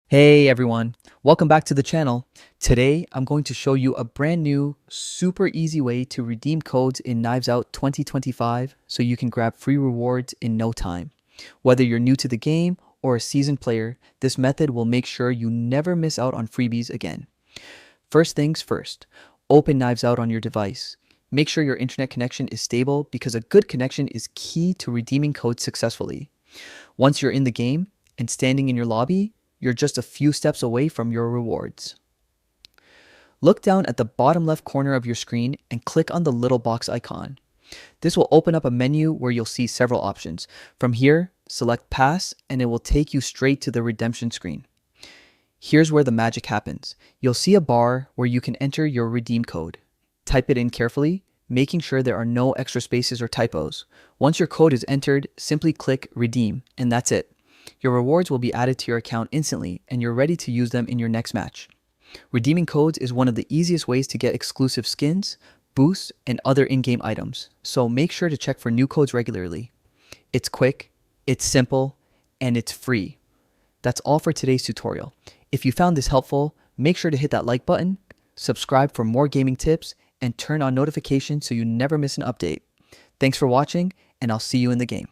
Hey everyone, welcome back to the channel. Today I'm going to show you a brand new, super easy way to redeem codes in Knives Out 2025 so you can grab free rewards in no time. Whether you're new to the game or a seasoned player, this method will make sure you never miss out on freebies again. First things first, open Knives Out on your device. Make sure your internet connection is stable because a good connection is key to redeeming codes successfully. Once you're in the game and standing in your lobby, you're just a few steps away from your rewards. Look down at the bottom left corner of your screen and click on the little box icon. This will open up a menu where you'll see several options. From here, select Pass and it will take you straight to the redemption screen. Here's where the magic happens. You'll see a bar where you can enter your redeem code. Type it in carefully, making sure there are no extra spaces or typos. Once your code is entered, simply click Redeem, and that's it. Your rewards will be added to your account instantly, and you're ready to use them in your next match. Redeeming codes is one of the easiest ways to get exclusive skins, boosts, and other in-game items, so make sure to check for new codes regularly. It's quick, it's simple, and it's free. That's all for today's tutorial. If you found this helpful, make sure to hit that like button, subscribe for more gaming tips, and turn on notifications so you never miss an update. Thanks for watching, and I'll see you in the game.